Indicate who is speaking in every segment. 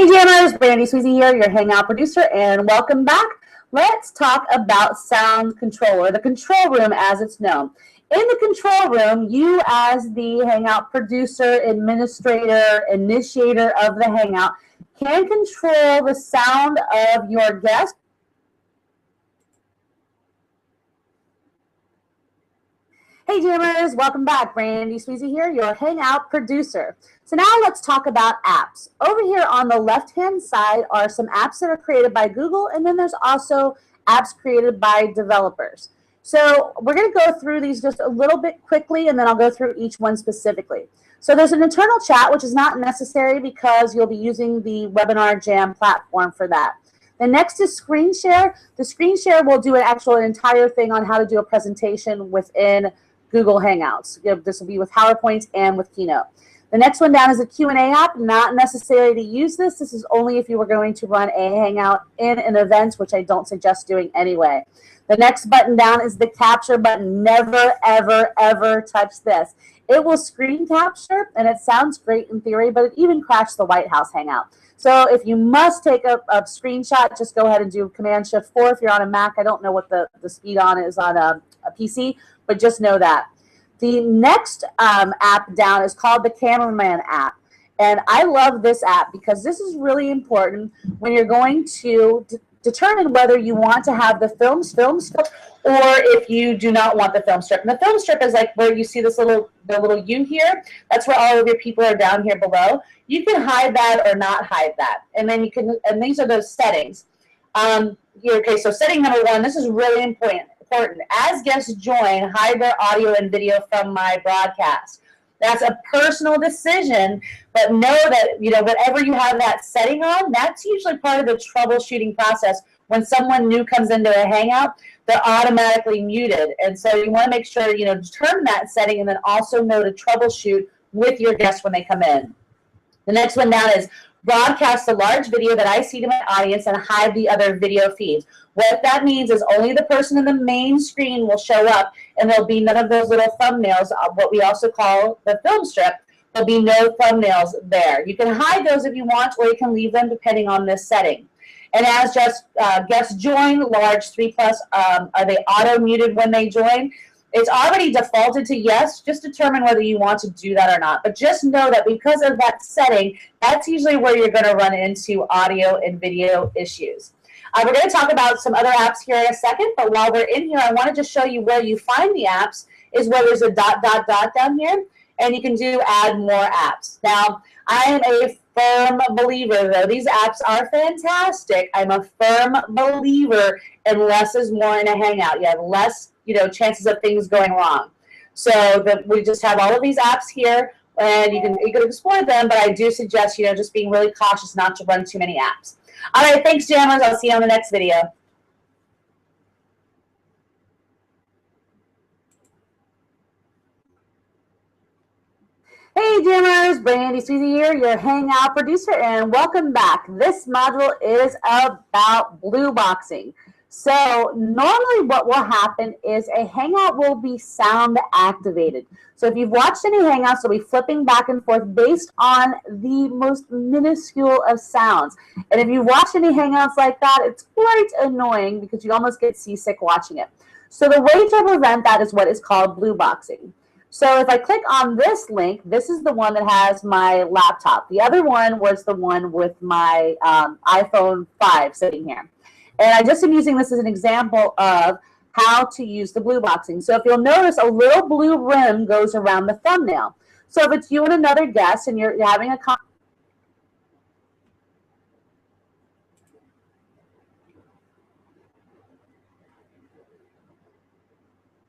Speaker 1: Hey Jammers, Brandy Sweezy here, your Hangout producer, and welcome back. Let's talk about sound control, or the control room as it's known. In the control room, you as the Hangout producer, administrator, initiator of the Hangout can control the sound of your guests. Hey Jammers, welcome back. Brandy Sweezy here, your Hangout producer. So now let's talk about apps. Over here on the left-hand side are some apps that are created by Google, and then there's also apps created by developers. So we're going to go through these just a little bit quickly, and then I'll go through each one specifically. So there's an internal chat, which is not necessary because you'll be using the Webinar Jam platform for that. The next is screen share. The screen share will do an entire thing on how to do a presentation within Google Hangouts. This will be with PowerPoint and with Keynote. The next one down is a Q&A app. Not necessary to use this. This is only if you were going to run a Hangout in an event, which I don't suggest doing anyway. The next button down is the capture button. Never, ever, ever touch this. It will screen capture, and it sounds great in theory, but it even crashed the White House Hangout. So if you must take a screenshot, just go ahead and do Command-Shift-4 if you're on a Mac. I don't know what the speed on is on a PC, but just know that. The next app down is called the Cameraman app. And I love this app because this is really important when you're going to determine whether you want to have the film strip or if you do not want the film strip. And the film strip is like where you see this the little U here. That's where all of your people are down here below. You can hide that or not hide that. And then you can, and these are those settings. Okay, so setting number 1, this is really important. As guests join, hide their audio and video from my broadcast. That's a personal decision, but know that whatever you have that setting on, that's usually part of the troubleshooting process. When someone new comes into a Hangout, they're automatically muted, and so you want to make sure determine that setting, and then also know to troubleshoot with your guests when they come in. The next one down is broadcast a large video that I see to my audience and hide the other video feeds. What that means is only the person in the main screen will show up, and there'll be none of those little thumbnails, what we also call the film strip. There'll be no thumbnails there. You can hide those if you want, or you can leave them depending on this setting. And as guests join, large 3+, are they auto-muted when they join? It's already defaulted to yes. Just determine whether you want to do that or not. But just know that because of that setting, that's usually where you're going to run into audio and video issues. We're going to talk about some other apps here in a second, but while we're in here, I want to just show you where you find the apps is where there's a ... down here, and you can do add more apps. Now, I am a firm believer, though these apps are fantastic, I'm a firm believer in less is more in a Hangout. You have less chances of things going wrong. So we just have all of these apps here, and you can explore them, but I do suggest just being really cautious not to run too many apps. All right, thanks, Jammers. I'll see you on the next video. Hey Jammers, Brandy Sweezy here, your Hangout producer, and welcome back. This module is about blue boxing. So normally what will happen is a Hangout will be sound activated. So if you've watched any Hangouts, they'll be flipping back and forth based on the most minuscule of sounds. And if you've watched any Hangouts like that, it's quite annoying because you almost get seasick watching it. So the way to prevent that is what is called blue boxing. So if I click on this link, this is the one that has my laptop. The other one was the one with my iPhone 5 sitting here. And I just am using this as an example of how to use the blue boxing. So if you'll notice, a little blue rim goes around the thumbnail. So if it's you and another guest and you're having a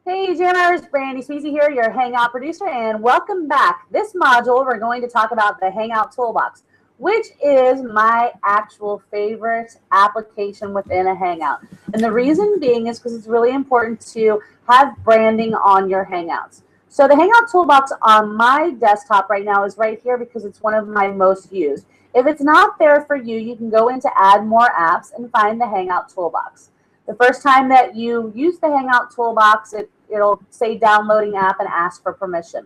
Speaker 1: Hey Jammers, Brandy Sweezy here, your Hangout producer, and welcome back. This module, we're going to talk about the Hangout Toolbox, which is my actual favorite application within a Hangout. And the reason being is because it's really important to have branding on your Hangouts. So the Hangout Toolbox on my desktop right now is right here because it's one of my most used. If it's not there for you, you can go into Add More Apps and find the Hangout Toolbox. The first time that you use the Hangout Toolbox, it'll say downloading app and ask for permission.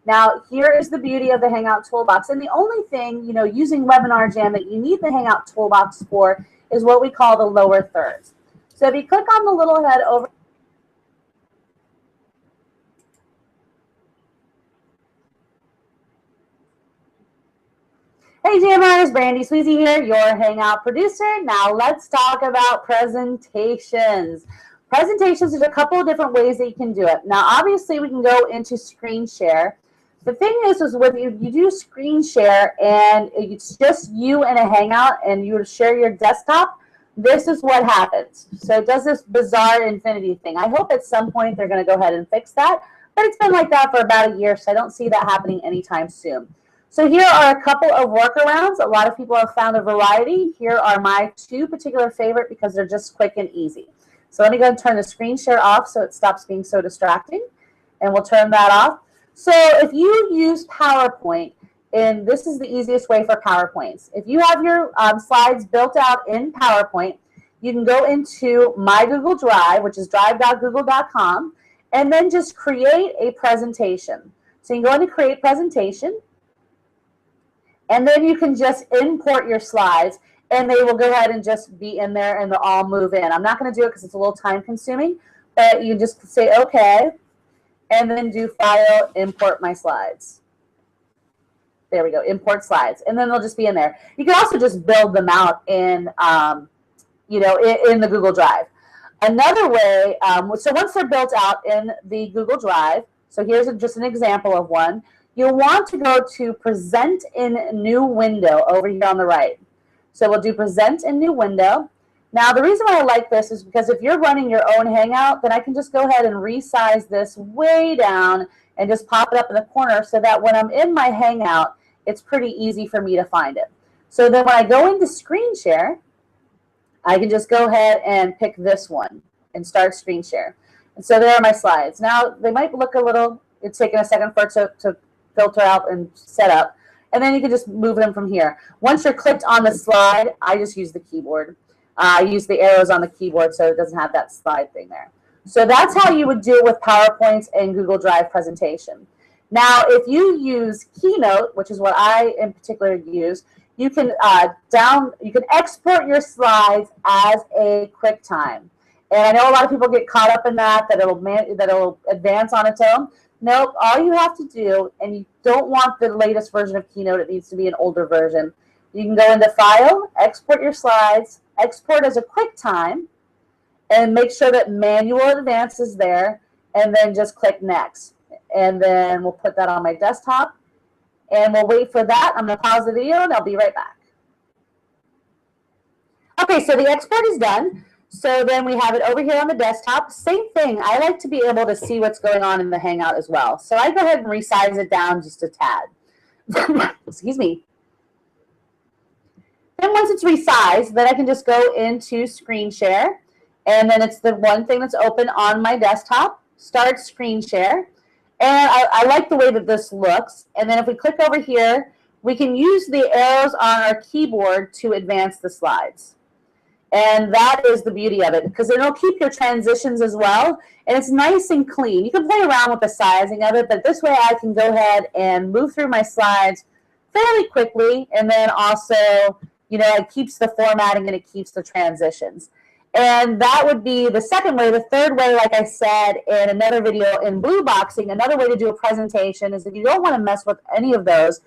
Speaker 1: Now, here is the beauty of the Hangout Toolbox. And the only thing, using Webinar Jam that you need the Hangout Toolbox for is what we call the lower thirds. So if you click on the little head over, hey Jammers, Brandy Sweezy here, your Hangout producer. Now let's talk about presentations. Presentations, there's a couple of different ways that you can do it. Now obviously we can go into screen share. The thing is when you do screen share and it's just you in a Hangout and you share your desktop, this is what happens. So it does this bizarre infinity thing. I hope at some point they're going to go ahead and fix that, but it's been like that for about a year, so I don't see that happening anytime soon. So here are a couple of workarounds. A lot of people have found a variety. Here are my two particular favorite because they're just quick and easy. So let me go and turn the screen share off so it stops being so distracting, and we'll turn that off. So if you use PowerPoint, and this is the easiest way for PowerPoints. If you have your slides built out in PowerPoint, you can go into My Google Drive, which is drive.google.com, and then just create a presentation. So you can go into Create Presentation, and then you can just import your slides, and they will go ahead and just be in there, and they'll all move in. I'm not going to do it because it's a little time consuming, but you just say OK, and then do File, Import My Slides. There we go, import slides, and then they'll just be in there. You can also just build them out in, in the Google Drive. Another way, so once they're built out in the Google Drive, so here's just an example of one. You'll want to go to Present in New Window over here on the right. So we'll do Present in New Window. Now, the reason why I like this is because if you're running your own Hangout, then I can just go ahead and resize this way down and just pop it up in the corner so that when I'm in my Hangout, it's pretty easy for me to find it. So then when I go into screen share, I can just go ahead and pick this one and start screen share. And so there are my slides. Now, they might look a little, it's taking a second for it to filter out and set up. And then you can just move them from here. Once you're clicked on the slide, I just use the keyboard. I use the arrows on the keyboard so it doesn't have that slide thing there. So that's how you would do it with PowerPoints and Google Drive presentation. Now, if you use Keynote, which is what I in particular use, you can export your slides as a QuickTime. And I know a lot of people get caught up in that it'll advance on its own. Nope, all you have to do, and you don't want the latest version of Keynote, it needs to be an older version. You can go into File, Export Your Slides, Export as a QuickTime, and make sure that Manual Advance is there, and then just click Next. And then we'll put that on my desktop, and we'll wait for that. I'm going to pause the video, and I'll be right back. Okay, so the export is done. So then we have it over here on the desktop. Same thing. I like to be able to see what's going on in the Hangout as well. So I go ahead and resize it down just a tad. Excuse me. Then once it's resized, then I can just go into screen share. And then it's the one thing that's open on my desktop. Start screen share. And I like the way that this looks. And then if we click over here, we can use the arrows on our keyboard to advance the slides. And that is the beauty of it, because it'll keep your transitions as well. And it's nice and clean. You can play around with the sizing of it, but this way I can go ahead and move through my slides fairly quickly. And then also, it keeps the formatting and it keeps the transitions. And that would be the second way. The third way, like I said in another video in blue boxing, another way to do a presentation is if you don't want to mess with any of those,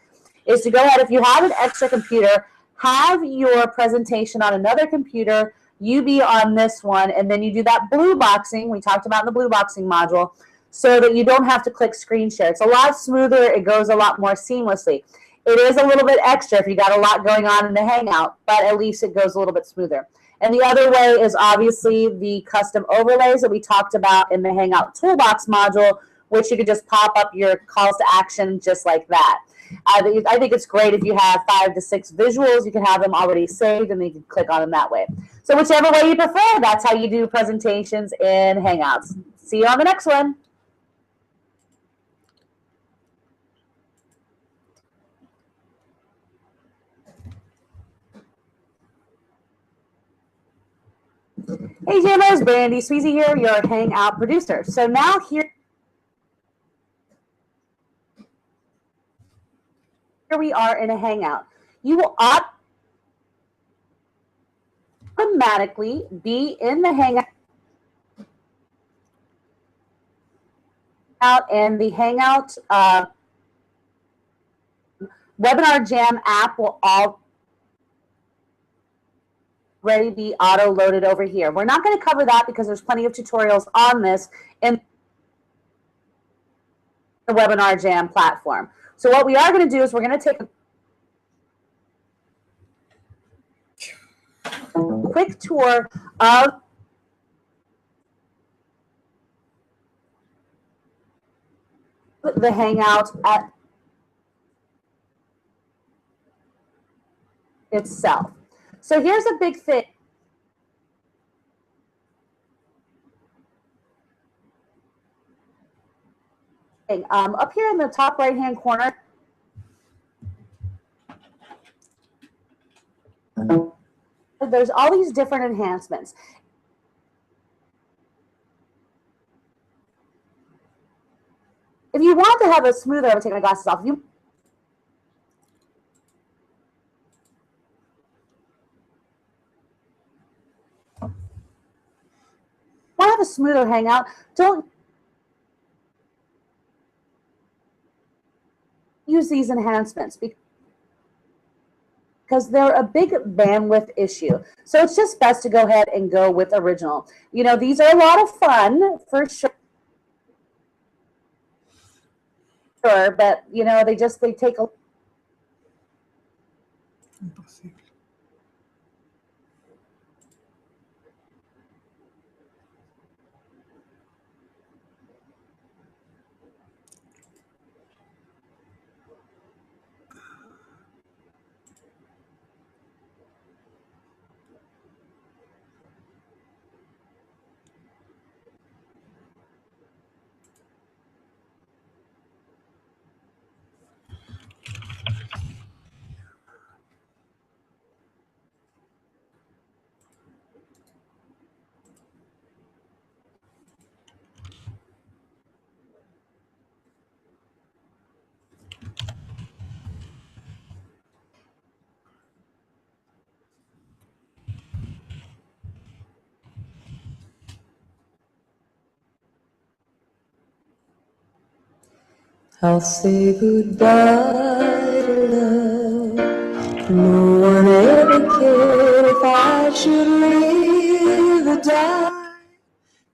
Speaker 1: is to go ahead, if you have an extra computer, have your presentation on another computer, you be on this one, and then you do that blue boxing we talked about in the blue boxing module so that you don't have to click screen share. It's a lot smoother. It goes a lot more seamlessly. It is a little bit extra if you got a lot going on in the Hangout, but at least it goes a little bit smoother. And the other way is obviously the custom overlays that we talked about in the Hangout Toolbox module, which you could just pop up your calls to action just like that. I think it's great if you have 5 to 6 visuals. You can have them already saved, and then you can click on them that way. So whichever way you prefer, that's how you do presentations in Hangouts. See you on the next one. Hey Jammers, Brandy Sweezy here, your Hangout producer. So now here. we are in a Hangout. You will automatically be in the Hangout, and the Hangout Webinar Jam app will already be auto-loaded over here. We're not going to cover that because there's plenty of tutorials on this in the Webinar Jam platform. So what we are going to do is we're going to take a quick tour of the Hangout itself. So here's a big thing. Up here in the top right-hand corner, there's all these different enhancements. If you want to have a smoother, I'm taking my glasses off. If you want to have a smoother Hangout, don't use these enhancements because they're a big bandwidth issue. So it's just best to go ahead and go with original. You know, these are a lot of fun for sure, but you know, they take a
Speaker 2: I'll say goodbye to love. No one ever cared if I should live or die.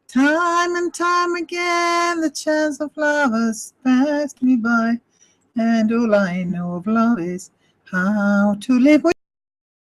Speaker 2: Time and time again, the chance of lovers passed me by, and all I know of love is how to live with